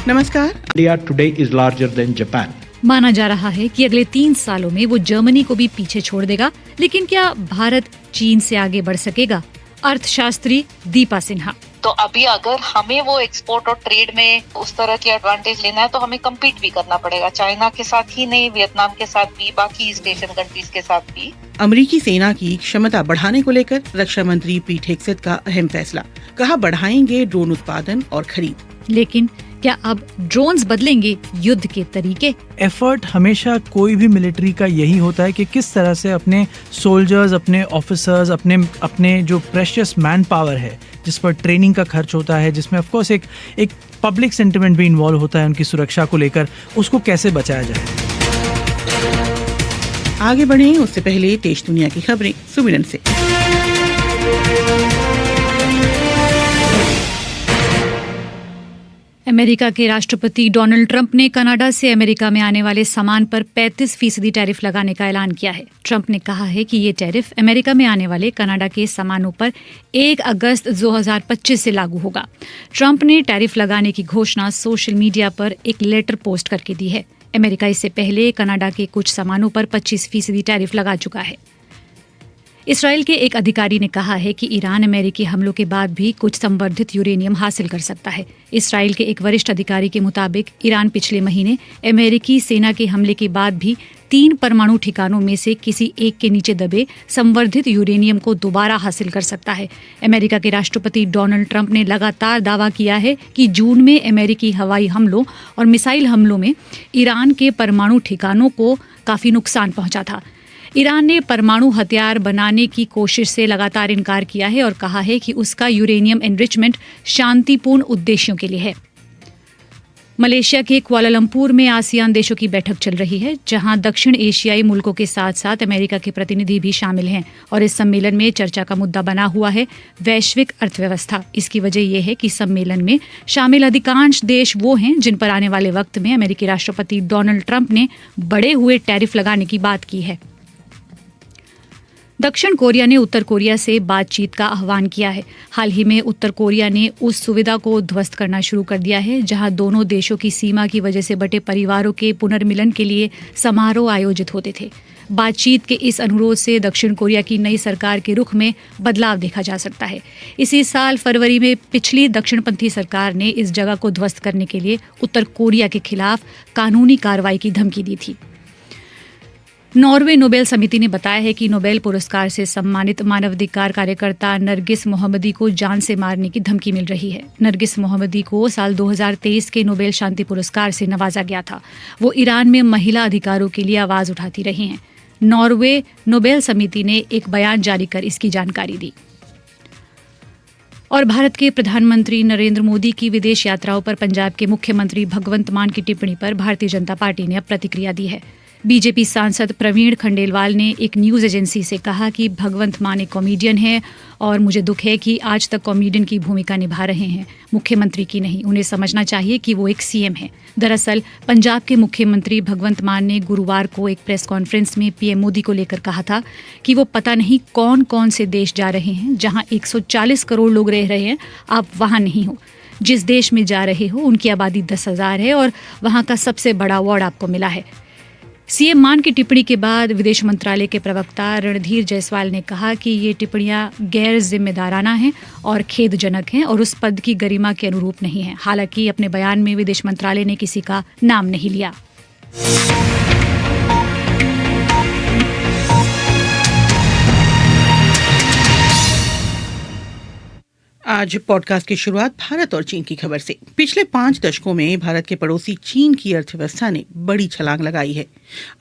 नमस्कार। India today is larger than Japan. माना जा रहा है कि अगले 3 सालों में वो जर्मनी को भी पीछे छोड़ देगा, लेकिन क्या भारत चीन से आगे बढ़ सकेगा? अर्थशास्त्री दीपा सिन्हा। तो अभी अगर हमें वो एक्सपोर्ट और ट्रेड में उस तरह की एडवांटेज लेना है तो हमें कम्पीट भी करना पड़ेगा, चाइना के साथ ही नहीं, वियतनाम के साथ भी, बाकी ईस्ट एशियन कंट्रीज के साथ भी। अमेरिकी सेना की क्षमता बढ़ाने को लेकर रक्षा मंत्री पीट हेग्सेथ का अहम फैसला, कहा बढ़ाएंगे ड्रोन उत्पादन और खरीद। लेकिन क्या अब ड्रोन्स बदलेंगे युद्ध के तरीके? एफर्ट हमेशा कोई भी मिलिट्री का यही होता है कि किस तरह से अपने सोल्जर्स, अपने ऑफिसर्स, अपने जो प्रेशियस मैन पावर है, जिस पर ट्रेनिंग का खर्च होता है, जिसमें ऑफ कोर्स एक पब्लिक सेंटिमेंट भी इन्वॉल्व होता है उनकी सुरक्षा को लेकर, उसको कैसे बचाया जाए। आगे बढ़े उससे पहले देश दुनिया की खबरें स्वीडन से। अमेरिका के राष्ट्रपति डोनाल्ड ट्रंप ने कनाडा से अमेरिका में आने वाले सामान पर 35% टैरिफ लगाने का ऐलान किया है। ट्रंप ने कहा है कि ये टैरिफ अमेरिका में आने वाले कनाडा के सामानों पर 1 अगस्त 2025 से लागू होगा। ट्रंप ने टैरिफ लगाने की घोषणा सोशल मीडिया पर एक लेटर पोस्ट करके दी है। अमेरिका इससे पहले कनाडा के कुछ सामानों पर 25% टैरिफ लगा चुका है। इसराइल के एक अधिकारी ने कहा है कि ईरान अमेरिकी हमलों के बाद भी कुछ संवर्धित यूरेनियम हासिल कर सकता है। इसराइल के एक वरिष्ठ अधिकारी के मुताबिक ईरान पिछले महीने अमेरिकी सेना के हमले के बाद भी 3 परमाणु ठिकानों में से किसी एक के नीचे दबे संवर्धित यूरेनियम को दोबारा हासिल कर सकता है। अमेरिका के राष्ट्रपति डोनाल्ड ट्रंप ने लगातार दावा किया है कि जून में अमेरिकी हवाई हमलों और मिसाइल हमलों में ईरान के परमाणु ठिकानों को काफी नुकसान पहुंचा था। ईरान ने परमाणु हथियार बनाने की कोशिश से लगातार इनकार किया है और कहा है कि उसका यूरेनियम एनरिचमेंट शांतिपूर्ण उद्देश्यों के लिए है। मलेशिया के कुआलालंपुर में आसियान देशों की बैठक चल रही है, जहां दक्षिण एशियाई मुल्कों के साथ साथ अमेरिका के प्रतिनिधि भी शामिल हैं और इस सम्मेलन में चर्चा का मुद्दा बना हुआ है वैश्विक अर्थव्यवस्था। इसकी वजह यह है कि सम्मेलन में शामिल अधिकांश देश वो हैं जिन पर आने वाले वक्त में अमेरिकी राष्ट्रपति डोनाल्ड ट्रंप ने बढ़े हुए टैरिफ लगाने की बात की है। दक्षिण कोरिया ने उत्तर कोरिया से बातचीत का आह्वान किया है। हाल ही में उत्तर कोरिया ने उस सुविधा को ध्वस्त करना शुरू कर दिया है जहां दोनों देशों की सीमा की वजह से बटे परिवारों के पुनर्मिलन के लिए समारोह आयोजित होते थे। बातचीत के इस अनुरोध से दक्षिण कोरिया की नई सरकार के रुख में बदलाव देखा जा सकता है। इसी साल फरवरी में पिछली दक्षिणपंथी सरकार ने इस जगह को ध्वस्त करने के लिए उत्तर कोरिया के खिलाफ कानूनी कार्रवाई की धमकी दी थी। नॉर्वे नोबेल समिति ने बताया है कि नोबेल पुरस्कार से सम्मानित मानवाधिकार कार्यकर्ता नरगिस मोहम्मदी को जान से मारने की धमकी मिल रही है। नरगिस मोहम्मदी को साल 2023 के नोबेल शांति पुरस्कार से नवाजा गया था। वो ईरान में महिला अधिकारों के लिए आवाज उठाती रही हैं। नॉर्वे नोबेल समिति ने एक बयान जारी कर इसकी जानकारी दी। और भारत के प्रधानमंत्री नरेंद्र मोदी की विदेश यात्राओं पर पंजाब के मुख्यमंत्री भगवंत मान की टिप्पणी पर भारतीय जनता पार्टी ने अब प्रतिक्रिया दी है। बीजेपी सांसद प्रवीण खंडेलवाल ने एक न्यूज एजेंसी से कहा कि भगवंत मान एक कॉमेडियन है और मुझे दुख है कि आज तक कॉमेडियन की भूमिका निभा रहे हैं, मुख्यमंत्री की नहीं। उन्हें समझना चाहिए कि वो एक सीएम है। दरअसल पंजाब के मुख्यमंत्री भगवंत मान ने गुरुवार को एक प्रेस कॉन्फ्रेंस में पीएम मोदी को लेकर कहा था कि वो पता नहीं कौन कौन से देश जा रहे हैं जहां 140 करोड़ लोग रह रहे हैं, आप वहां नहीं हो। जिस देश में जा रहे हो उनकी आबादी 10,000 है और वहां का सबसे बड़ा अवार्ड आपको मिला है। सीएम मान की टिप्पणी के बाद विदेश मंत्रालय के प्रवक्ता रणधीर जायसवाल ने कहा कि ये टिप्पणियां गैर जिम्मेदाराना हैं और खेदजनक हैं और उस पद की गरिमा के अनुरूप नहीं है। हालांकि अपने बयान में विदेश मंत्रालय ने किसी का नाम नहीं लिया। आज पॉडकास्ट की शुरुआत भारत और चीन की खबर से। पिछले 5 दशकों में भारत के पड़ोसी चीन की अर्थव्यवस्था ने बड़ी छलांग लगाई है।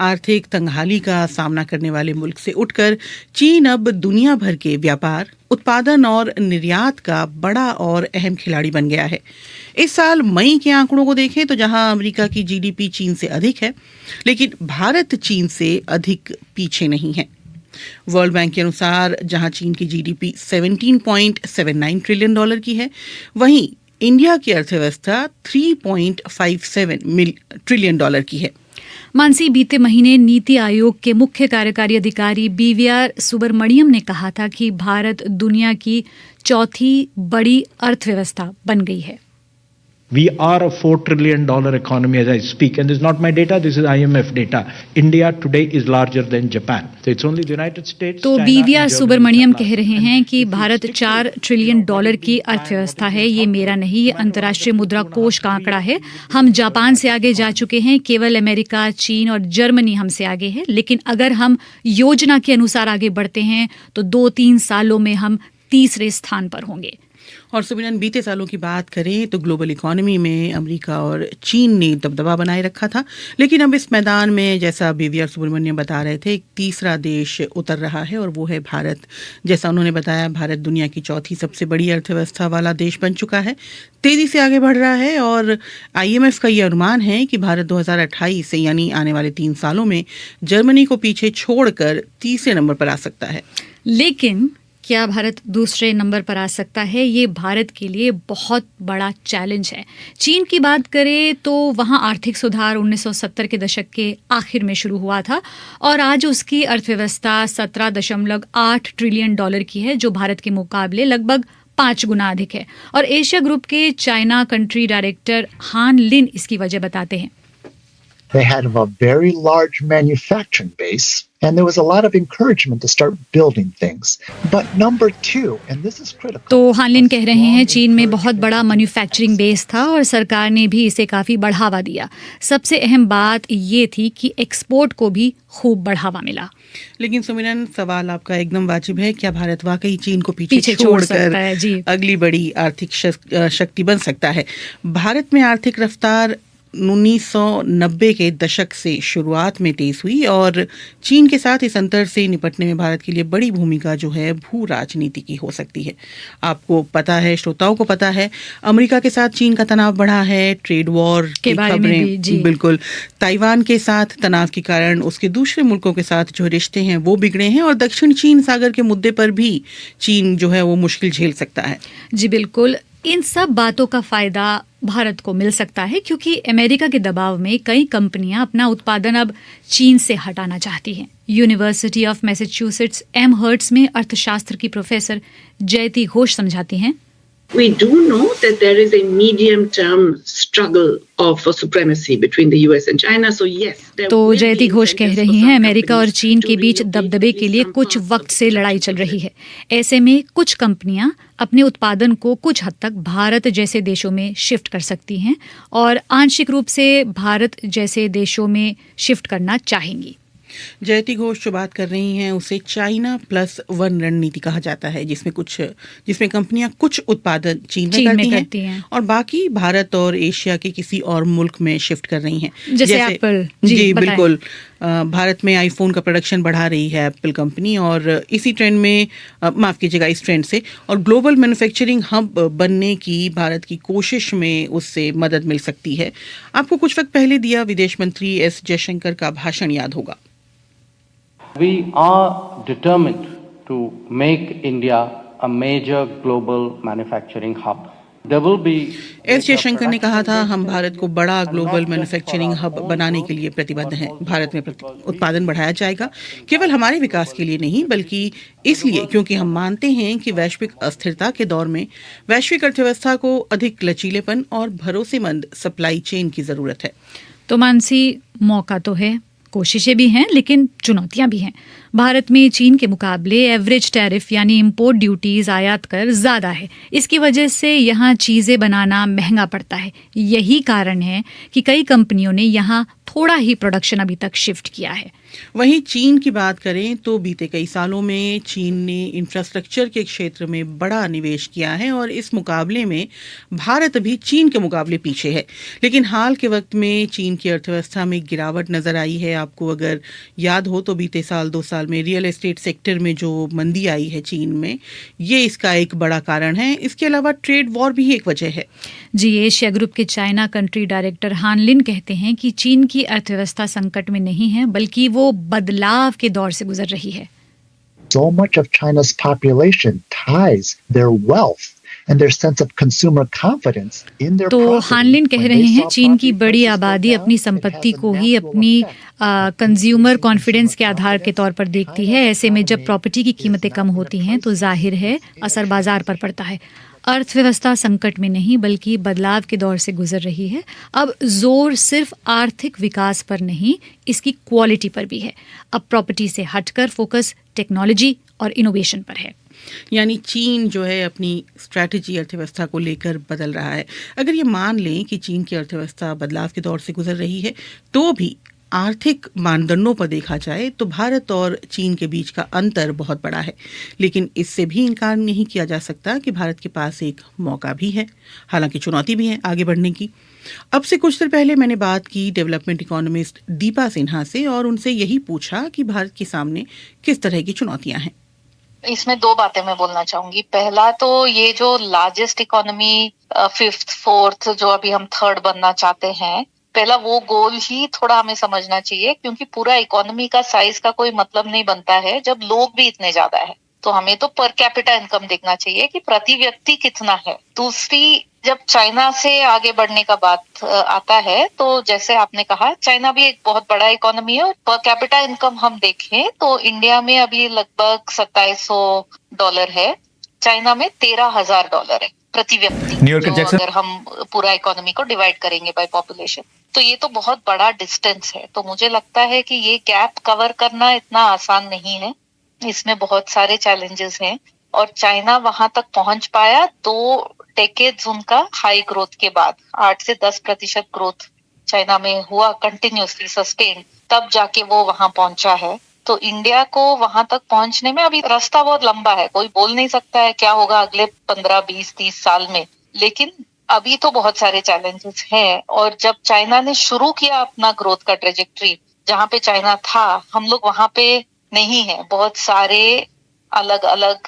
आर्थिक तंगहाली का सामना करने वाले मुल्क से उठकर चीन अब दुनिया भर के व्यापार, उत्पादन और निर्यात का बड़ा और अहम खिलाड़ी बन गया है। इस साल मई के आंकड़ों को देखें तो जहां अमेरिका की जीडीपी चीन से अधिक है, लेकिन भारत चीन से अधिक पीछे नहीं है। वर्ल्ड बैंक के अनुसार जहां चीन की जीडीपी $17.79 ट्रिलियन की है, वहीं इंडिया की अर्थव्यवस्था $3.57 ट्रिलियन की है। मानसी, बीते महीने नीति आयोग के मुख्य कार्यकारी अधिकारी बीवीआर सुब्रमण्यम ने कहा था कि भारत दुनिया की चौथी बड़ी अर्थव्यवस्था बन गई है। We are a $4 trillion economy as I speak. And this is not my data, this is IMF data. India today is larger than Japan. So it's only the United States, तो China, BVR and Germany Subrahmanyam that are कह रहे larger. हैं कि And if we Bharat stick to $4 it, trillion we dollar की define what अर्थव्यवस्था is है, ये top मेरा नहीं, ये no matter what अंतर्राष्ट्रीय the मुद्रा 2.5 कोष का trillion आंकड़ा है। is, हम जापान से आगे जा चुके हैं, केवल अमेरिका, चीन और जर्मनी हमसे आगे है। लेकिन अगर हम योजना के अनुसार आगे बढ़ते हैं तो 2-3 सालों में हम तीसरे स्थान पर होंगे। और सुमिरन, बीते सालों की बात करें तो ग्लोबल इकोनॉमी में अमेरिका और चीन ने दबदबा बनाए रखा था, लेकिन अब इस मैदान में, जैसा बीवीआर सुब्रमण्यम बता रहे थे, एक तीसरा देश उतर रहा है और वो है भारत। जैसा उन्होंने बताया, भारत दुनिया की चौथी सबसे बड़ी अर्थव्यवस्था वाला देश बन चुका है, तेजी से आगे बढ़ रहा है और IMF का ये अनुमान है कि भारत 2028 से यानी आने वाले 3 सालों में जर्मनी को पीछे छोड़कर तीसरे नंबर पर आ सकता है। लेकिन क्या भारत दूसरे नंबर पर आ सकता है? ये भारत के लिए बहुत बड़ा चैलेंज है। चीन की बात करें तो वहाँ आर्थिक सुधार 1970 के दशक के आखिर में शुरू हुआ था और आज उसकी अर्थव्यवस्था 17.8 ट्रिलियन डॉलर की है, जो भारत के मुकाबले लगभग 5 गुना अधिक है। और एशिया ग्रुप के चाइना कंट्री डायरेक्टर हान लिन इसकी वजह बताते हैं। They had a very large manufacturing base, and there was a lot of encouragement to start building things. But number two, and this is critical. तो हानलिन कह रहे हैं, चीन में बहुत बड़ा मैन्युफैक्चरिंग बेस था और सरकार ने भी इसे काफ़ी बढ़ावा दिया। सबसे अहम बात ये थी कि एक्सपोर्ट को भी खूब बढ़ावा मिला। लेकिन सुमिरन, सवाल आपका एकदम वाजिब है, क्या भारत वाकई चीन को पीछे छोड़ छोड़कर सकता है? जी, अगली बड़ी आर्थिक शक्ति बन सकता है? भारत में आर्थिक रफ्तार 1990 के दशक से शुरुआत में तेज हुई और चीन के साथ इस अंतर से निपटने में भारत के लिए बड़ी भूमिका जो है भू राजनीति की हो सकती है। आपको पता है, श्रोताओं को पता है, अमेरिका के साथ चीन का तनाव बढ़ा है, ट्रेड वॉर की बारे में भी, जी। खबरें, बिल्कुल, ताइवान के साथ तनाव के कारण उसके दूसरे मुल्कों के साथ जो रिश्ते हैं वो बिगड़े हैं और दक्षिण चीन सागर के मुद्दे पर भी चीन जो है वो मुश्किल झेल सकता है। जी बिल्कुल। इन सब बातों का फायदा भारत को मिल सकता है क्योंकि अमेरिका के दबाव में कई कंपनियां अपना उत्पादन अब चीन से हटाना चाहती हैं। यूनिवर्सिटी ऑफ मैसाचुसेट्स एमहर्ट्स में अर्थशास्त्र की प्रोफेसर जयति घोष समझाती हैं। We do know that there is a medium-term struggle for supremacy between the US and China. So yes, there तो will be जयति घोष कह incentives रही for हैं, some अमेरिका और companies चीन to के बीच relocate दबदबे के at लिए least कुछ some वक्त parts से of लड़ाई the चल रही country. है। ऐसे में कुछ कंपनियां अपने उत्पादन को कुछ हद तक भारत जैसे देशों में शिफ्ट कर सकती हैं और आंशिक रूप से भारत जैसे देशों में शिफ्ट करना चाहेंगी। जयति घोष जो बात कर रही हैं उसे चाइना प्लस वन रणनीति कहा जाता है, जिसमें कंपनियां कुछ उत्पादन चीन में करती हैं और बाकी भारत और एशिया के किसी और मुल्क में शिफ्ट कर रही हैं, जैसे एप्पल। जी बिल्कुल। भारत में आईफोन का प्रोडक्शन बढ़ा रही है एप्पल कंपनी और इसी ट्रेंड में, माफ़ कीजिएगा, इस ट्रेंड से और ग्लोबल मैन्युफैक्चरिंग हब बनने की भारत की कोशिश में उससे मदद मिल सकती है। आपको कुछ वक्त पहले दिया विदेश मंत्री एस जयशंकर का भाषण याद होगा। We are determined to make India a major global manufacturing hub. There will be S Jaishankar ने कहा था, हम भारत को बड़ा ग्लोबल मैन्युफैक्चरिंग हब बनाने के लिए प्रतिबद्ध हैं। भारत में उत्पादन बढ़ाया जाएगा, केवल हमारे विकास के लिए नहीं बल्कि इसलिए क्योंकि हम मानते हैं कि वैश्विक अस्थिरता के दौर में वैश्विक अर्थव्यवस्था को अधिक लचीलेपन और भरोसेमंद सप्लाई चेन की ज़रूरत है। तो मानसी, मौका तो है, कोशिशें भी हैं, लेकिन चुनौतियां भी हैं। भारत में चीन के मुकाबले एवरेज टैरिफ यानी इंपोर्ट ड्यूटीज आयात कर ज़्यादा है। इसकी वजह से यहाँ चीज़ें बनाना महंगा पड़ता है। यही कारण है कि कई कंपनियों ने यहाँ थोड़ा ही प्रोडक्शन अभी तक शिफ्ट किया है। वहीं चीन की बात करें तो बीते कई सालों में चीन ने इंफ्रास्ट्रक्चर के क्षेत्र में बड़ा निवेश किया है और इस मुकाबले में भारत भी चीन के मुकाबले पीछे है। लेकिन हाल के वक्त में चीन की अर्थव्यवस्था में गिरावट नज़र आई है। आपको अगर याद हो तो बीते साल 2 साल में रियल एस्टेट सेक्टर में जो मंदी आई है चीन में, ये इसका एक बड़ा कारण है। इसके अलावा ट्रेड वॉर भी एक वजह है। जी, एशिया ग्रुप के चाइना कंट्री डायरेक्टर हान लिन कहते हैं कि चीन की अर्थव्यवस्था संकट में नहीं है बल्कि वो बदलाव के दौर से गुजर रही है। So much of China's population ties their wealth and their sense of consumer confidence in their तो property. हानलिन कह When रहे they हैं, saw चीन की property बड़ी prices go आबादी down, अपनी it संपत्ति has a को ही natural अपनी effect. कंज्यूमर कॉन्फिडेंस के आधार के तौर पर देखती है। ऐसे में जब प्रॉपर्टी की कीमतें कम होती हैं तो जाहिर है असर बाजार पर पड़ता है। अर्थव्यवस्था संकट में नहीं बल्कि बदलाव के दौर से गुजर रही है। अब जोर सिर्फ आर्थिक विकास पर नहीं, इसकी क्वालिटी पर भी है। अब प्रॉपर्टी से हटकर फोकस टेक्नोलॉजी और इनोवेशन पर है। यानी चीन जो है अपनी स्ट्रैटेजी अर्थव्यवस्था को लेकर बदल रहा है। अगर ये मान लें कि चीन की अर्थव्यवस्था बदलाव के दौर से गुजर रही है, तो भी आर्थिक मानदंडों पर देखा जाए तो भारत और चीन के बीच का अंतर बहुत बड़ा है। लेकिन इससे भी इनकार नहीं किया जा सकता कि भारत के पास एक मौका भी है, हालांकि चुनौती भी है आगे बढ़ने की। अब से कुछ देर पहले मैंने बात की डेवलपमेंट इकोनॉमिस्ट दीपा सिन्हा से और उनसे यही पूछा कि भारत के सामने किस तरह की चुनौतियां हैं। इसमें दो बातें मैं बोलना चाहूंगी। पहला तो ये जो लार्जेस्ट इकोनॉमी, फिफ्थ फोर्थ, जो अभी हम थर्ड बनना चाहते हैं, पहला वो गोल ही थोड़ा हमें समझना चाहिए, क्योंकि पूरा इकोनॉमी का साइज का कोई मतलब नहीं बनता है जब लोग भी इतने ज्यादा है। तो हमें तो पर कैपिटा इनकम देखना चाहिए कि प्रति व्यक्ति कितना है। दूसरी, जब चाइना से आगे बढ़ने का बात आता है, तो जैसे आपने कहा, चाइना भी एक बहुत बड़ा इकोनॉमी है और पर कैपिटा इनकम हम देखें तो इंडिया में अभी लगभग $2700 है, चाइना में $13,000 है प्रति व्यक्ति। अगर हम पूरा इकोनॉमी को डिवाइड करेंगे बाय पॉपुलेशन, तो ये तो बहुत बड़ा डिस्टेंस है। तो मुझे लगता है कि ये गैप कवर करना इतना आसान नहीं है, इसमें बहुत सारे चैलेंजेस हैं। और चाइना वहां तक पहुंच पाया 2 डेकेड्स उनका हाई ग्रोथ के बाद, 8 से 10% ग्रोथ चाइना में हुआ कंटिन्यूसली सस्टेन, तब जाके वो वहां पहुंचा है। तो इंडिया को वहां तक पहुंचने में अभी रास्ता बहुत लंबा है। कोई बोल नहीं सकता है क्या होगा अगले 15, 20, 30 साल में, लेकिन अभी तो बहुत सारे चैलेंजेस हैं। और जब चाइना ने शुरू किया अपना ग्रोथ का ट्रेजेक्ट्री, जहाँ पे चाइना था हम लोग वहां पे नहीं है। बहुत सारे अलग अलग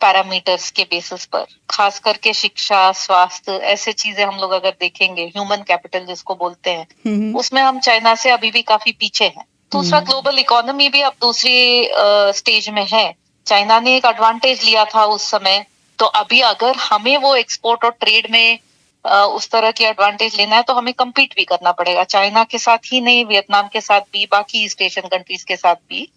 पैरामीटर्स के बेसिस पर, खास करके शिक्षा, स्वास्थ्य, ऐसे चीजें हम लोग अगर देखेंगे, ह्यूमन कैपिटल जिसको बोलते हैं, उसमें हम चाइना से अभी भी काफी पीछे हैं। दूसरा, ग्लोबल इकोनॉमी भी अब दूसरी स्टेज में है। चाइना ने एक एडवांटेज लिया था उस समय, तो अभी अगर हमें वो एक्सपोर्ट और ट्रेड में उस तरह की एडवांटेज लेना है तो हमें कम्पीट भी करना पड़ेगा, चाइना के साथ ही नहीं, वियतनाम के साथ भी, बाकी ईस्ट एशियन कंट्रीज के साथ भी।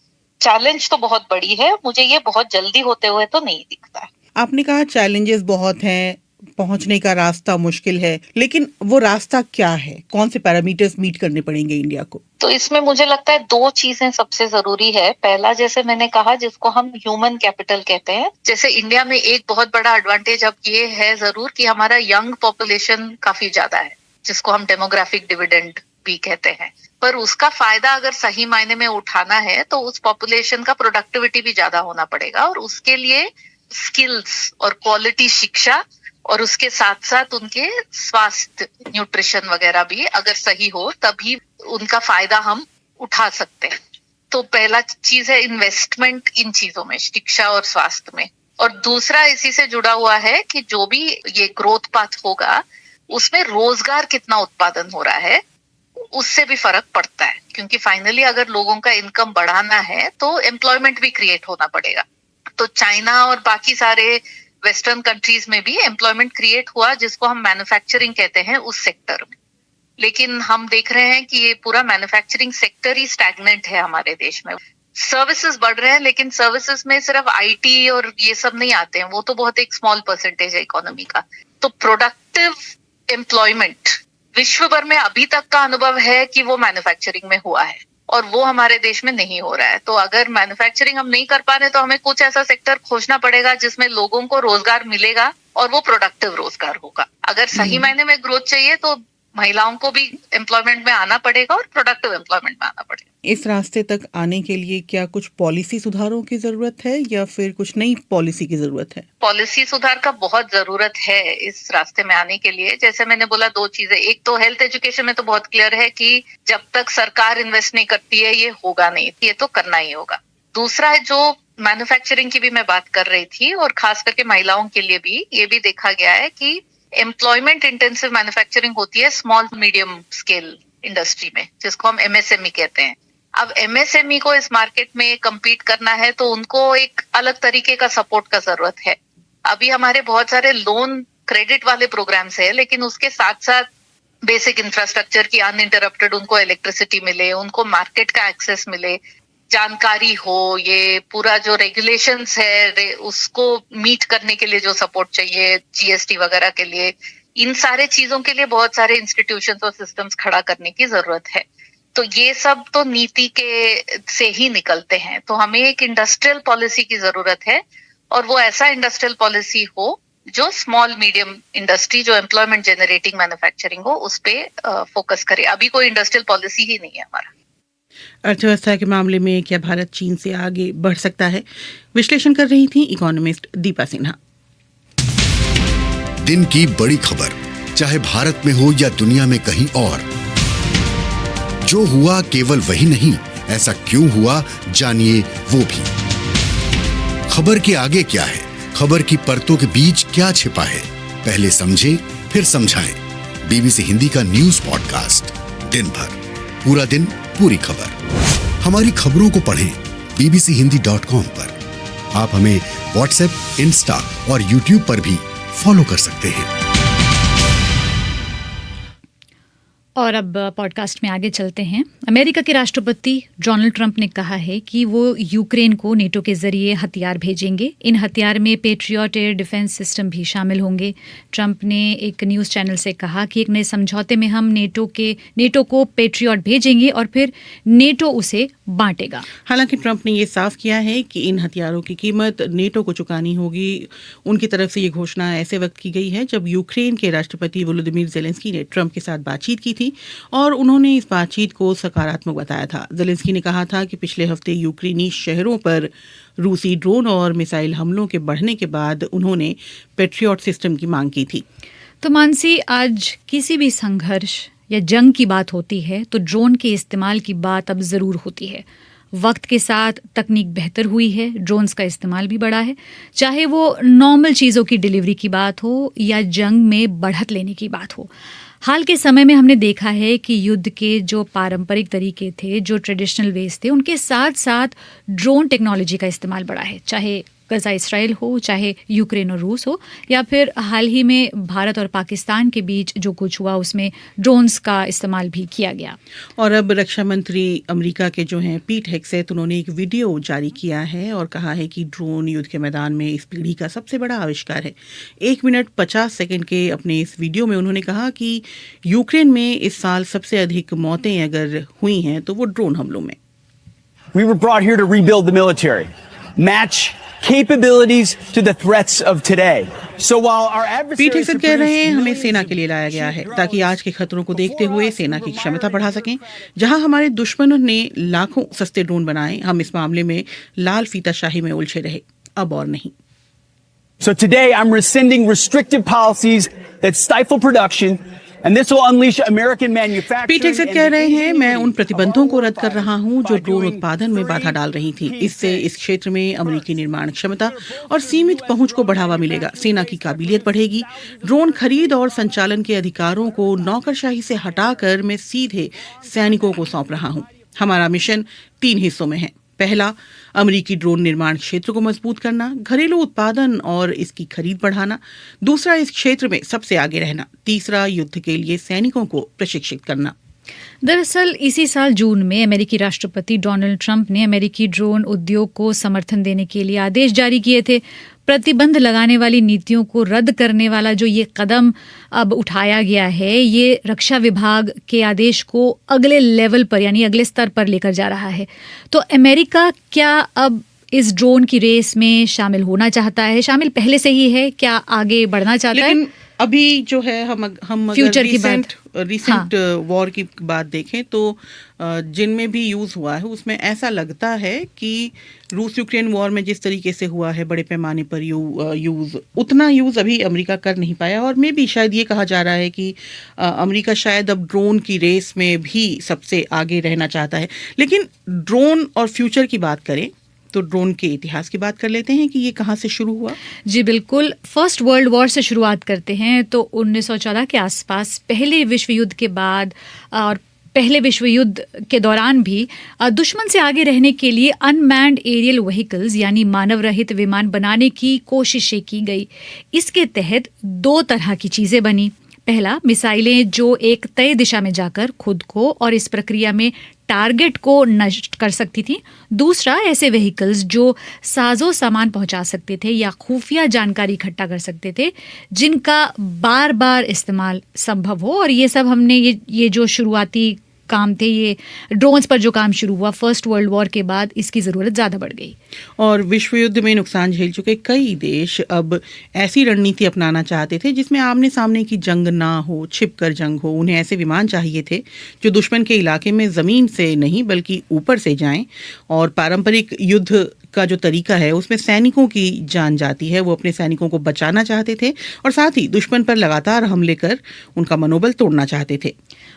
चैलेंज तो बहुत बड़ी है, मुझे ये बहुत जल्दी होते हुए तो नहीं दिखता है। आपने कहा चैलेंजेस बहुत हैं, पहुंचने का रास्ता मुश्किल है, लेकिन वो रास्ता क्या है? कौन से पैरामीटर्स मीट करने पड़ेंगे इंडिया को? तो इसमें मुझे लगता है 2 चीजें सबसे जरूरी है। पहला, जैसे मैंने कहा, जिसको हम ह्यूमन कैपिटल कहते हैं। जैसे इंडिया में एक बहुत बड़ा एडवांटेज अब ये है जरूर कि हमारा यंग पॉपुलेशन काफी ज्यादा है, जिसको हम डेमोग्राफिक डिविडेंड भी कहते हैं। पर उसका फायदा अगर सही मायने में उठाना है तो उस पॉपुलेशन का प्रोडक्टिविटी भी ज्यादा होना पड़ेगा, और उसके लिए स्किल्स और क्वालिटी शिक्षा और उसके साथ साथ उनके स्वास्थ्य, न्यूट्रिशन वगैरह भी अगर सही हो, तभी उनका फायदा हम उठा सकते हैं। तो पहला चीज है इन्वेस्टमेंट इन चीजों में, शिक्षा और स्वास्थ्य में। और दूसरा इसी से जुड़ा हुआ है कि जो भी ये ग्रोथ पाथ होगा उसमें रोजगार कितना उत्पादन हो रहा है, उससे भी फर्क पड़ता है। क्योंकि फाइनली अगर लोगों का इनकम बढ़ाना है तो एम्प्लॉयमेंट भी क्रिएट होना पड़ेगा। तो चाइना और बाकी सारे वेस्टर्न कंट्रीज में भी एम्प्लॉयमेंट क्रिएट हुआ, जिसको हम मैन्युफैक्चरिंग कहते हैं, उस सेक्टर में। लेकिन हम देख रहे हैं कि ये पूरा मैन्युफैक्चरिंग सेक्टर ही स्टैग्नेंट है हमारे देश में। सर्विसेज बढ़ रहे हैं, लेकिन सर्विसेज में सिर्फ आईटी और ये सब नहीं आते हैं, वो तो बहुत एक स्मॉल परसेंटेज है इकोनॉमी का। तो प्रोडक्टिव एम्प्लॉयमेंट विश्व भर में अभी तक का अनुभव है कि वो मैन्युफैक्चरिंग में हुआ है, और वो हमारे देश में नहीं हो रहा है। तो अगर मैन्युफैक्चरिंग हम नहीं कर पा रहे तो हमें कुछ ऐसा सेक्टर खोजना पड़ेगा जिसमें लोगों को रोजगार मिलेगा और वो प्रोडक्टिव रोजगार होगा। अगर सही मायने में ग्रोथ चाहिए तो महिलाओं को भी एम्प्लॉयमेंट में आना पड़ेगा और प्रोडक्टिव एम्प्लॉयमेंट में आना पड़ेगा। इस रास्ते तक आने के लिए क्या कुछ पॉलिसी सुधारों की जरूरत है या फिर कुछ नई पॉलिसी की जरूरत है? पॉलिसी सुधार का बहुत जरूरत है इस रास्ते में आने के लिए। जैसे मैंने बोला, 2 चीजें। एक तो हेल्थ एजुकेशन में तो बहुत क्लियर है कि जब तक सरकार इन्वेस्ट नहीं करती है ये होगा नहीं, ये तो करना ही होगा। दूसरा है, जो मैन्युफैक्चरिंग की भी मैं बात कर रही थी, और खास करके महिलाओं के लिए भी ये भी देखा गया है कि एम्प्लॉयमेंट इंटेंसिव मैन्युफैक्चरिंग होती है स्मॉल मीडियम स्केल इंडस्ट्री में, जिसको हम एमएसएमई कहते हैं। अब एमएसएमई को इस मार्केट में कम्पीट करना है तो उनको एक अलग तरीके का सपोर्ट का जरूरत है। अभी हमारे बहुत सारे लोन क्रेडिट वाले प्रोग्राम्स है, लेकिन उसके साथ साथ बेसिक इंफ्रास्ट्रक्चर की अनइंटरप्टेड उनको इलेक्ट्रिसिटी मिले, उनको मार्केट का एक्सेस मिले, जानकारी हो, ये पूरा जो रेगुलेशंस है उसको मीट करने के लिए जो सपोर्ट चाहिए, जीएसटी वगैरह के लिए, इन सारे चीजों के लिए बहुत सारे इंस्टीट्यूशंस और सिस्टम्स खड़ा करने की जरूरत है। तो ये सब तो नीति के से ही निकलते हैं। तो हमें एक इंडस्ट्रियल पॉलिसी की जरूरत है, और वो ऐसा इंडस्ट्रियल पॉलिसी हो जो स्मॉल मीडियम इंडस्ट्री, जो एम्प्लॉयमेंट जनरेटिंग मैन्युफैक्चरिंग हो, उस पे फोकस करे। अभी कोई इंडस्ट्रियल पॉलिसी ही नहीं है हमारा। अर्थव्यवस्था के मामले में क्या भारत चीन से आगे बढ़ सकता है? विश्लेषण कर रही थी इकोनॉमिस्ट दीपा सिन्हा। दिन की बड़ी खबर, चाहे भारत में हो या दुनिया में कहीं और, जो हुआ केवल वही नहीं, ऐसा क्यों हुआ, जानिए वो भी। खबर के आगे क्या है, खबर की परतों के बीच क्या छिपा है, पहले समझे फिर समझाएं। बीबीसी हिंदी का न्यूज पॉडकास्ट, दिन भर, पूरा दिन, पूरी खबर। हमारी खबरों को पढ़ें bbchehindy.com पर। आप हमें व्हाट्सएप, इंस्टा और यूट्यूब पर भी फॉलो कर सकते हैं। और अब पॉडकास्ट में आगे चलते हैं। अमेरिका के राष्ट्रपति डोनाल्ड ट्रंप ने कहा है कि वो यूक्रेन को नेटो के जरिए हथियार भेजेंगे। इन हथियार में पेट्रियट एयर डिफेंस सिस्टम भी शामिल होंगे। ट्रंप ने एक न्यूज़ चैनल से कहा कि एक नए समझौते में हम नेटो को पेट्रियट भेजेंगे और फिर नेटो उसे बांटेगा। हालांकि ट्रंप ने ये साफ किया है कि इन हथियारों की कीमत नेटो को चुकानी होगी। उनकी तरफ से ये घोषणा ऐसे वक्त की गई है जब यूक्रेन के राष्ट्रपति वोलोदिमीर ज़ेलेंस्की ने ट्रंप के साथ बातचीत की थी और उन्होंने इस बातचीत को सकारात्मक बताया था। ज़ेलेंस्की ने कहा था कि पिछले हफ्ते यूक्रेनी शहरों पर रूसी ड्रोन और मिसाइल हमलों के बढ़ने के बाद उन्होंने पेट्रियट सिस्टम की मांग की थी। तो मानसी, आज किसी भी संघर्ष या जंग की बात होती है तो ड्रोन के इस्तेमाल की बात अब ज़रूर होती है। वक्त के साथ तकनीक बेहतर हुई है, ड्रोन्स का इस्तेमाल भी बढ़ा है, चाहे वो नॉर्मल चीज़ों की डिलीवरी की बात हो या जंग में बढ़त लेने की बात हो। हाल के समय में हमने देखा है कि युद्ध के जो पारंपरिक तरीके थे, जो ट्रेडिशनल वेज थे, उनके साथ साथ ड्रोन टेक्नोलॉजी का इस्तेमाल बढ़ा है। चाहे गजा इसराइल हो, चाहे यूक्रेन और रूस हो, या फिर हाल ही में भारत और पाकिस्तान के बीच जो कुछ हुआ उसमें ड्रोन्स का इस्तेमाल भी किया गया। और अब रक्षा मंत्री अमेरिका के जो हैं पीट हेग्सेथ, उन्होंने एक वीडियो जारी किया है और कहा है कि ड्रोन युद्ध के मैदान में इस पीढ़ी का सबसे बड़ा आविष्कार है। 1 मिनट 50 सेकंड के अपने इस वीडियो में उन्होंने कहा कि यूक्रेन में इस साल सबसे अधिक मौतें अगर हुई हैं तो वो ड्रोन हमलों में। We were brought here to rebuild the military, match capabilities to the threats of today. So while our adversaries पीट हेग्सेथ कह रहे हैं, हमें सेना के लिए लाया गया है ताकि आज के खतरों को देखते हुए सेना की क्षमता बढ़ा सकें। जहां हमारे दुश्मनों ने लाखों सस्ते ड्रोन बनाए, हम इस मामले में लाल फीताशाही में उलझे रहे, अब और नहीं। So today I'm rescinding restrictive policies that stifle production, and this will unleash American manufacturing. पीट हेग्सेथ कह रहे हैं, मैं उन प्रतिबंधों को रद्द कर रहा हूं जो ड्रोन उत्पादन में बाधा डाल रही थी। इससे इस क्षेत्र में अमेरिकी निर्माण क्षमता और सीमित पहुंच को बढ़ावा मिलेगा, सेना की काबिलियत बढ़ेगी। ड्रोन खरीद और संचालन के अधिकारों को नौकरशाही से हटाकर मैं सीधे सैनिकों को सौंप रहा हूं। हमारा मिशन 3 हिस्सों में है। पहला, अमेरिकी ड्रोन निर्माण क्षेत्र को मजबूत करना, घरेलू उत्पादन और इसकी खरीद बढ़ाना। दूसरा, इस क्षेत्र में सबसे आगे रहना। तीसरा, युद्ध के लिए सैनिकों को प्रशिक्षित करना। दरअसल इसी साल जून में अमेरिकी राष्ट्रपति डोनाल्ड ट्रंप ने अमेरिकी ड्रोन उद्योग को समर्थन देने के लिए आदेश जारी किए थे। प्रतिबंध लगाने वाली नीतियों को रद्द करने वाला जो ये कदम अब उठाया गया है, ये रक्षा विभाग के आदेश को अगले लेवल पर यानी अगले स्तर पर लेकर जा रहा है। तो अमेरिका क्या अब इस ड्रोन की रेस में शामिल होना चाहता है? शामिल पहले से ही है, क्या आगे बढ़ना चाहता है? अभी जो है हम फ्यूचर की रिसेंट वॉर की बात देखें तो जिनमें भी यूज़ हुआ है उसमें ऐसा लगता है कि रूस यूक्रेन वॉर में जिस तरीके से हुआ है बड़े पैमाने पर यूज़, उतना यूज़ अभी अमेरिका कर नहीं पाया। और मे भी शायद ये कहा जा रहा है कि अमेरिका शायद अब ड्रोन की रेस में भी सबसे आगे रहना चाहता है। लेकिन ड्रोन और फ्यूचर की बात करें तो ड्रोन के इतिहास की बात कर लेते हैं कि ये कहाँ से शुरू हुआ। जी बिल्कुल, फर्स्ट वर्ल्ड वॉर से शुरुआत करते हैं। तो 1914 के आसपास पहले विश्व युद्ध के बाद और पहले विश्व युद्ध के दौरान भी दुश्मन से आगे रहने के लिए अनमैन्ड एरियल व्हीकल्स यानी मानव रहित विमान बनाने की कोशिशें की गई। इसके तहत 2 तरह की चीज़ें बनी। पहला, मिसाइलें जो एक तय दिशा में जाकर खुद को और इस प्रक्रिया में टारगेट को नष्ट कर सकती थी। दूसरा, ऐसे व्हीकल्स जो साजो सामान पहुंचा सकते थे या खुफिया जानकारी इकट्ठा कर सकते थे जिनका बार बार इस्तेमाल संभव हो। और ये सब हमने ये जो शुरुआती काम थे, ये ड्रोन्स पर जो काम शुरू हुआ फर्स्ट वर्ल्ड वॉर के बाद, इसकी ज़रूरत ज़्यादा बढ़ गई। और विश्व युद्ध में नुकसान झेल चुके कई देश अब ऐसी रणनीति अपनाना चाहते थे जिसमें आमने सामने की जंग ना हो, छिपकर जंग हो। उन्हें ऐसे विमान चाहिए थे जो दुश्मन के इलाके में ज़मीन से नहीं बल्कि ऊपर से जाएं। और पारंपरिक युद्ध का जो तरीका है उसमें सैनिकों की जान जाती है। वो अपने सैनिकों को बचाना चाहते थे और साथ ही दुश्मन पर लगातार हमले कर उनका मनोबल तोड़ना चाहते थे।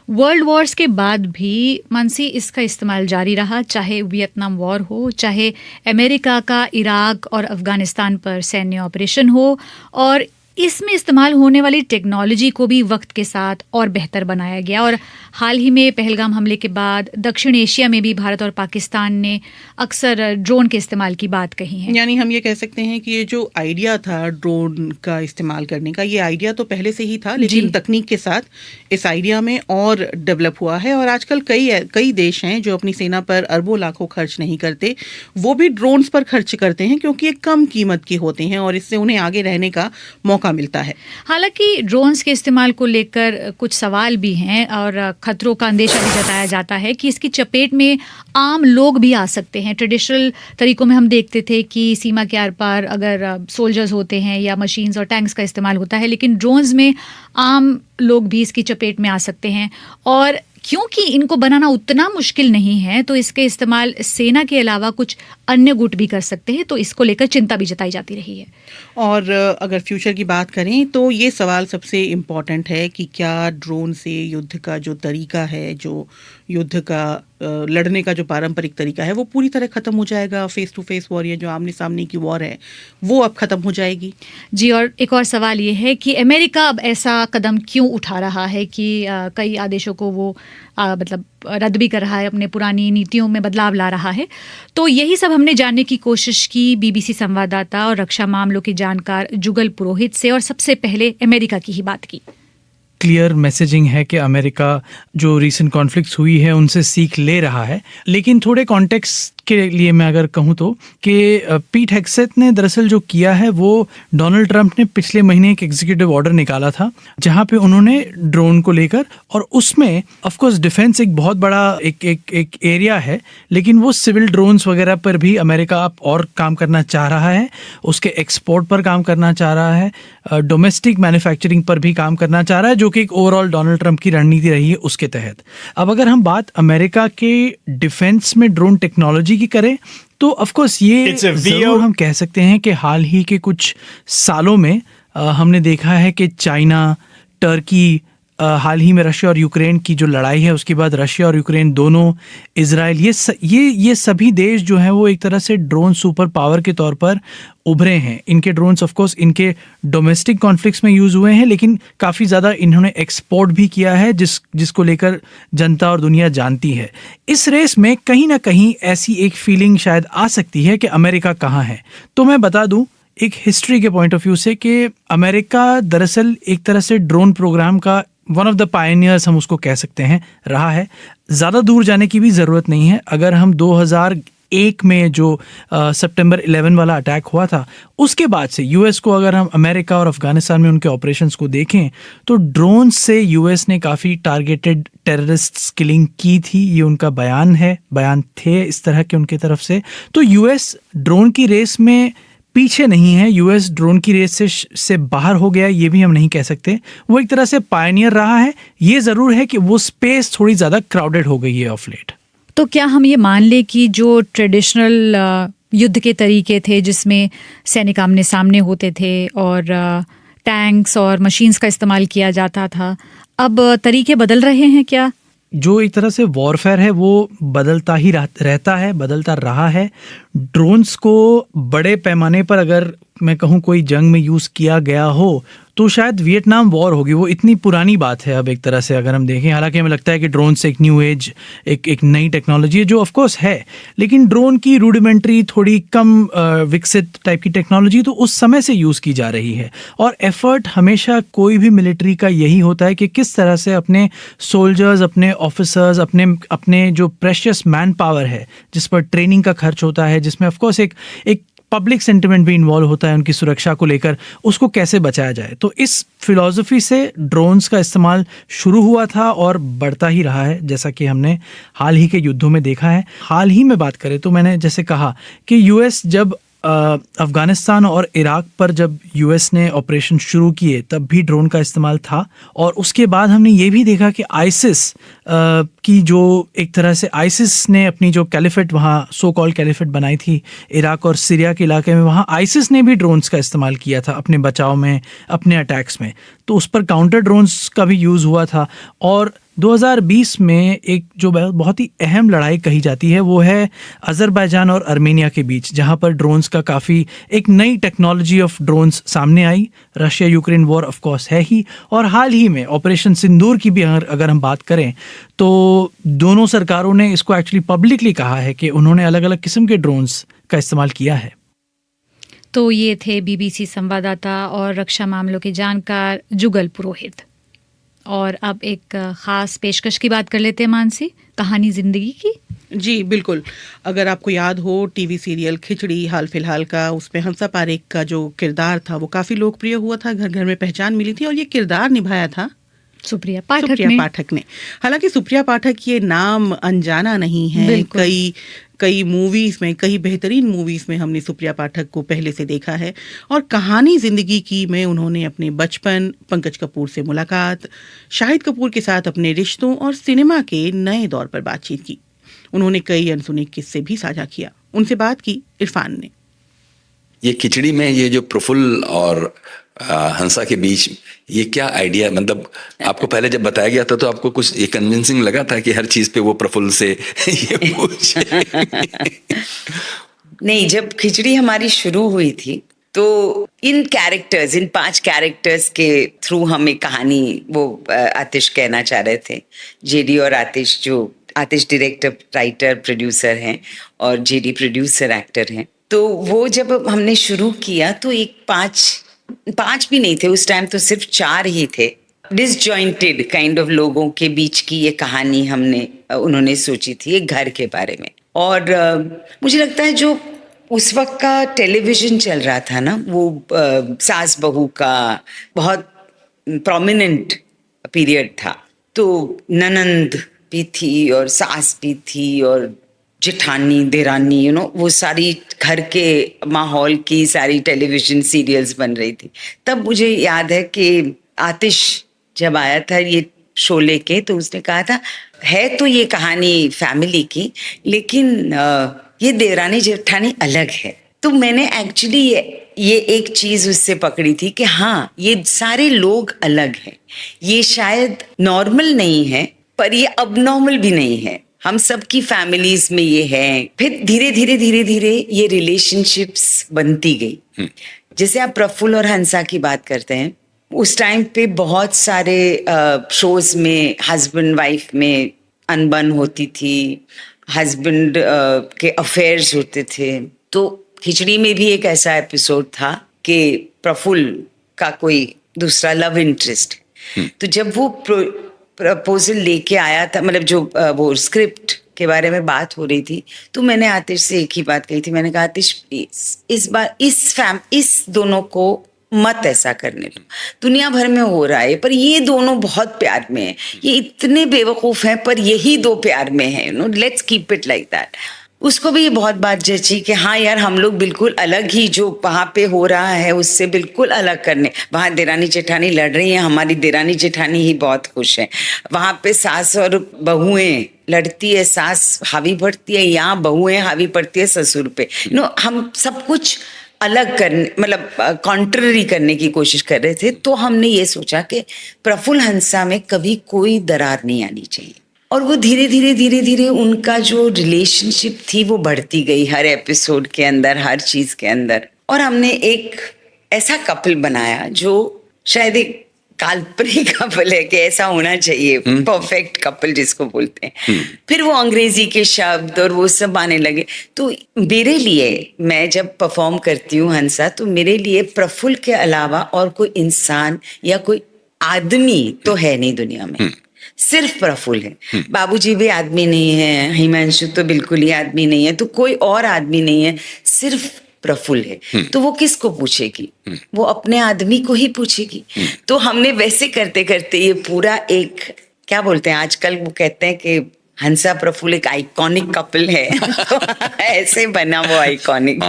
वर्ल्ड वॉर्स के बाद भी मानसी इसका इस्तेमाल जारी रहा, चाहे वियतनाम वॉर हो, चाहे अमेरिका का इराक और अफगानिस्तान पर सैन्य ऑपरेशन हो। और इसमें इस्तेमाल होने वाली टेक्नोलॉजी को भी वक्त के साथ और बेहतर बनाया गया। और हाल ही में पहलगाम हमले के बाद दक्षिण एशिया में भी भारत और पाकिस्तान ने अक्सर ड्रोन के इस्तेमाल की बात कही है। यानी हम ये कह सकते हैं कि ये जो आइडिया था ड्रोन का इस्तेमाल करने का, ये आइडिया तो पहले से ही था, लेकिन तकनीक के साथ इस आइडिया में और डेवलप हुआ है। और आजकल कई देश हैं जो अपनी सेना पर अरबों लाखों खर्च नहीं करते, वो भी ड्रोन्स पर खर्च करते हैं क्योंकि ये कम कीमत के होते हैं और इससे उन्हें आगे रहने का मौका मिलता है। हालांकि ड्रोन्स के इस्तेमाल को लेकर कुछ सवाल भी हैं और खतरों का अंदेशा भी जताया जाता है कि इसकी चपेट में आम लोग भी आ सकते हैं। ट्रेडिशनल तरीकों में हम देखते थे कि सीमा के आर पार अगर सोल्जर्स होते हैं या मशीन्स और टैंक्स का इस्तेमाल होता है, लेकिन ड्रोन्स में आम लोग भी इसकी चपेट में आ सकते हैं। और क्योंकि इनको बनाना उतना मुश्किल नहीं है तो इसके इस्तेमाल सेना के अलावा कुछ अन्य गुट भी कर सकते हैं, तो इसको लेकर चिंता भी जताई जाती रही है। और अगर फ्यूचर की बात करें तो ये सवाल सबसे इम्पॉर्टेंट है कि क्या ड्रोन से युद्ध का जो तरीका है, जो युद्ध का लड़ने का जो पारंपरिक तरीका है, वो पूरी तरह ख़त्म हो जाएगा। फेस टू फेस वॉर, ये जो आमने सामने की वॉर है, वो अब ख़त्म हो जाएगी। जी, और एक और सवाल ये है कि अमेरिका अब ऐसा कदम क्यों उठा रहा है कि कई आदेशों को वो मतलब रद्द भी कर रहा है, अपने पुरानी नीतियों में बदलाव ला रहा है। तो यही सब हमने जानने की कोशिश की बीबीसी संवाददाता और रक्षा मामलों के जानकार जुगल पुरोहित से, और सबसे पहले अमेरिका की ही बात की। क्लियर मैसेजिंग है कि अमेरिका जो रीसेंट कॉन्फ्लिक्ट्स हुई है उनसे सीख ले रहा है। लेकिन थोड़े कॉन्टेक्स्ट के लिए मैं अगर कहूँ तो कि पीट हेग्सेथ ने दरअसल जो किया है वो डोनाल्ड ट्रंप ने पिछले महीने एक एग्जीक्यूटिव ऑर्डर निकाला था जहाँ पे उन्होंने ड्रोन को लेकर, और उसमें ऑफ कोर्स डिफेंस एक बहुत बड़ा एक एरिया है, लेकिन वो सिविल ड्रोन्स वगैरह पर भी अमेरिका अब और काम करना चाह रहा है, उसके एक्सपोर्ट पर काम करना चाह रहा है, डोमेस्टिक मैन्युफैक्चरिंग पर भी काम करना चाह रहा है, जो कि एक ओवरऑल डोनाल्ड ट्रंप की रणनीति रही है उसके तहत। अब अगर हम बात अमेरिका के डिफेंस में ड्रोन टेक्नोलॉजी की करें तो ऑफ कोर्स ये जरूर हम कह सकते हैं कि हाल ही के कुछ सालों में हमने देखा है कि चाइना, टर्की, हाल ही में रशिया और यूक्रेन की जो लड़ाई है उसके बाद रशिया और यूक्रेन दोनों, इजराइल, ये सभी देश जो हैं वो एक तरह से ड्रोन सुपर पावर के तौर पर उभरे हैं। इनके ड्रोन्स ऑफ कोर्स इनके डोमेस्टिक कॉन्फ्लिक्ट्स में यूज़ हुए हैं, लेकिन काफ़ी ज़्यादा इन्होंने एक्सपोर्ट भी किया है जिसको लेकर जनता और दुनिया जानती है। इस रेस में कहीं ना कहीं ऐसी एक फीलिंग शायद आ सकती है कि अमेरिका कहाँ है। तो मैं बता दूं एक हिस्ट्री के पॉइंट ऑफ व्यू से कि अमेरिका दरअसल एक तरह से ड्रोन प्रोग्राम का वन ऑफ द पायनियर्स हम उसको कह सकते हैं रहा है। ज़्यादा दूर जाने की भी ज़रूरत नहीं है। अगर हम 2001 में जो सितंबर 11 वाला अटैक हुआ था उसके बाद से यूएस को, अगर हम अमेरिका और अफगानिस्तान में उनके ऑपरेशंस को देखें तो ड्रोन से यूएस ने काफ़ी टारगेटेड टेररिस्ट किलिंग की थी। ये उनका बयान थे इस तरह के उनके तरफ से। तो यूएस ड्रोन की रेस में पीछे नहीं है, यूएस ड्रोन की रेस से बाहर हो गया ये भी हम नहीं कह सकते। वो एक तरह से पायनियर रहा है। ये ज़रूर है कि वो स्पेस थोड़ी ज़्यादा क्राउडेड हो गई है ऑफ लेट। तो क्या हम ये मान ले कि जो ट्रेडिशनल युद्ध के तरीके थे जिसमें सैनिक आमने सामने होते थे और टैंक्स और मशीन्स का इस्तेमाल किया जाता था, अब तरीके बदल रहे हैं क्या? जो एक तरह से वॉरफेयर है वो बदलता ही रहता है, बदलता रहा है। ड्रोन्स को बड़े पैमाने पर अगर मैं कहूँ कोई जंग में यूज़ किया गया हो तो शायद वियतनाम वॉर होगी, वो इतनी पुरानी बात है अब एक तरह से अगर हम देखें। हालांकि हमें लगता है कि ड्रोन से एक न्यू एज, एक नई टेक्नोलॉजी है जो ऑफ कोर्स है, लेकिन ड्रोन की रूडिमेंट्री थोड़ी कम विकसित टाइप की टेक्नोलॉजी तो उस समय से यूज़ की जा रही है। और एफर्ट हमेशा कोई भी मिलिट्री का यही होता है कि किस तरह से अपने सोल्जर्स, अपने ऑफिसर्स, अपने जो प्रेशियस मैन पावर है जिस पर ट्रेनिंग का खर्च होता है, जिसमें ऑफ कोर्स एक पब्लिक सेंटिमेंट भी इन्वॉल्व होता है उनकी सुरक्षा को लेकर, उसको कैसे बचाया जाए। तो इस फिलॉसफी से ड्रोन्स का इस्तेमाल शुरू हुआ था और बढ़ता ही रहा है, जैसा कि हमने हाल ही के युद्धों में देखा है। हाल ही में बात करें तो मैंने जैसे कहा कि यूएस जब अफ़गानिस्तान और इराक पर जब यूएस ने ऑपरेशन शुरू किए तब भी ड्रोन का इस्तेमाल था। और उसके बाद हमने ये भी देखा कि आईसिस की जो एक तरह से आईसिस ने अपनी जो कैलिफेट वहाँ सो कॉल्ड कैलिफेट बनाई थी इराक और सीरिया के इलाके में, वहाँ आईसिस ने भी ड्रोन्स का इस्तेमाल किया था अपने बचाव में, अपने अटैक्स में। तो उस पर काउंटर ड्रोन्स का भी यूज़ हुआ था। और 2020 में एक जो बहुत ही अहम लड़ाई कही जाती है वो है अज़रबैजान और अर्मेनिया के बीच, जहां पर ड्रोन्स का काफ़ी एक नई टेक्नोलॉजी ऑफ ड्रोन्स सामने आई। Russia Ukraine war of course है ही, और हाल ही में ऑपरेशन सिंदूर की भी अगर हम बात करें तो दोनों सरकारों ने इसको एक्चुअली पब्लिकली कहा है कि उन्होंने अलग अलग किस्म के ड्रोन्स का इस्तेमाल किया है। तो ये थे बीबीसी संवाददाता और रक्षा मामलों के जानकार जुगल पुरोहित। और अब एक ख़ास पेशकश की बात कर लेते हैं मानसी, कहानी ज़िंदगी की। जी बिल्कुल, अगर आपको याद हो टीवी सीरियल खिचड़ी हाल फिलहाल का, उसमें हंसा पारेख का जो किरदार था वो काफ़ी लोकप्रिय हुआ था, घर घर में पहचान मिली थी, और ये किरदार निभाया था सुप्रिया पाठक ने। हालांकि सुप्रिया पाठक ये नाम अनजाना नहीं है, कई मूवीज़ में, कई बेहतरीन मूवीज़ में हमने सुप्रिया पाठक को पहले से देखा है। और कहानी ज़िंदगी की में उन्होंने अपने बचपन, पंकज कपूर से मुलाकात, शाहिद कपूर के साथ अपने रिश्तों और सिनेमा के नए दौर पर बातचीत की। उन्होंने कई अनसुने किस्से भी साझा किया। उनसे बात की इरफान ने। ये खिचड़ी में ये जो प्रफुल्ल और हंसा के बीच ये क्या आइडिया, मतलब आपको पहले जब बताया गया था तो आपको कुछ ये कन्विंसिंग लगा था कि हर चीज पे वो प्रफुल्ल से ये पूछे? नहीं, जब खिचड़ी हमारी शुरू हुई थी तो इन 5 कैरेक्टर्स के थ्रू हम एक कहानी, वो आतिश कहना चाह रहे थे, जेडी और आतिश, जो आतिश डायरेक्टर, राइटर, प्रोड्यूसर हैं और जेडी प्रोड्यूसर, एक्टर हैं। तो वो जब हमने शुरू किया तो एक 5 भी नहीं थे उस टाइम, तो सिर्फ 4 ही थे। डिसजॉइंटेड काइंड ऑफ लोगों के बीच की ये कहानी उन्होंने सोची थी, एक घर के बारे में। और मुझे लगता है जो उस वक्त का टेलीविजन चल रहा था ना, वो सास बहू का बहुत प्रोमिनेंट पीरियड था। तो ननंद भी थी और सास भी थी और जेठानी, देरानी, वो सारी घर के माहौल की सारी टेलीविजन सीरियल्स बन रही थी। तब मुझे याद है कि आतिश जब आया था ये शो लेके, तो उसने कहा था है तो ये कहानी फैमिली की, लेकिन ये देरानी जेठानी अलग है। तो मैंने एक्चुअली ये एक चीज उससे पकड़ी थी कि हाँ, ये सारे लोग अलग हैं, ये शायद नॉर्मल नहीं है पर ये अबनॉर्मल भी नहीं है, हम सबकी फैमिलीज में ये है। फिर धीरे धीरे ये रिलेशनशिप्स बनती गई। जैसे आप प्रफुल्ल और हंसा की बात करते हैं, उस टाइम पे बहुत सारे शोज में हस्बैंड वाइफ में अनबन होती थी, हस्बैंड के अफेयर्स होते थे। तो खिचड़ी में भी एक ऐसा एपिसोड था कि प्रफुल्ल का कोई दूसरा लव इंटरेस्ट, तो जब वो प्रपोजल लेके आया था, मतलब जो वो स्क्रिप्ट के बारे में बात हो रही थी, तो मैंने आतिश से एक ही बात कही थी। मैंने कहा आतिश इस बार इस दोनों को मत ऐसा करने दो, दुनिया भर में हो रहा है पर ये दोनों बहुत प्यार में हैं, ये इतने बेवकूफ हैं पर यही 2 प्यार में हैं, let's keep it like that. उसको भी ये बहुत बात जची कि हाँ यार, हम लोग बिल्कुल अलग ही, जो वहाँ पे हो रहा है उससे बिल्कुल अलग करने। वहाँ देरानी जेठानी लड़ रही हैं, हमारी देरानी जेठानी ही बहुत खुश है। वहाँ पे सास और बहुएं लड़ती है, सास हावी पड़ती है, यहाँ बहुएं हावी पड़ती है ससुर पे। हम सब कुछ अलग करने, मतलब कॉन्ट्ररी करने की कोशिश कर रहे थे। तो हमने ये सोचा कि प्रफुल्ल हंसा में कभी कोई दरार नहीं आनी चाहिए, और वो धीरे धीरे उनका जो रिलेशनशिप थी वो बढ़ती गई हर एपिसोड के अंदर, हर चीज के अंदर। और हमने एक ऐसा कपल बनाया जो शायद एक काल्पनिक कपल है कि ऐसा होना चाहिए, परफेक्ट कपल जिसको बोलते हैं। फिर वो अंग्रेजी के शब्द और वो सब आने लगे। तो मेरे लिए, मैं जब परफॉर्म करती हूँ हंसा, तो मेरे लिए प्रफुल्ल के अलावा और कोई इंसान या कोई आदमी तो है नहीं दुनिया में, सिर्फ प्रफुल्ल है। बाबूजी भी आदमी नहीं है, हिमांशु तो बिल्कुल ही आदमी नहीं है, तो कोई और आदमी नहीं है, सिर्फ प्रफुल्ल है। तो वो किसको पूछेगी? वो अपने आदमी को ही पूछेगी। तो हमने वैसे करते करते ये पूरा एक, क्या बोलते हैं आजकल, वो कहते हैं कि हंसा प्रफुल्ल एक आइकॉनिक कपल है। तो ऐसे बना वो आइकॉनिक।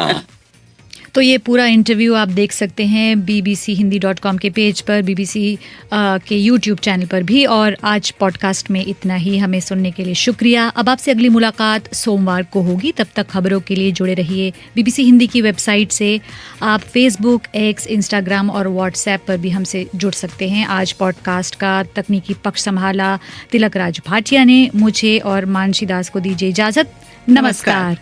तो ये पूरा इंटरव्यू आप देख सकते हैं bbchehindy.com के पेज पर, BBC के यूट्यूब चैनल पर भी। और आज पॉडकास्ट में इतना ही। हमें सुनने के लिए शुक्रिया। अब आपसे अगली मुलाकात सोमवार को होगी। तब तक खबरों के लिए जुड़े रहिए BBC हिंदी की वेबसाइट से। आप फेसबुक, एक्स, इंस्टाग्राम और व्हाट्सएप पर भी हमसे जुड़ सकते हैं। आज पॉडकास्ट का तकनीकी पक्ष संभाला तिलक राज भाटिया ने। मुझे और मानसी दास को दीजिए इजाज़त। नमस्कार।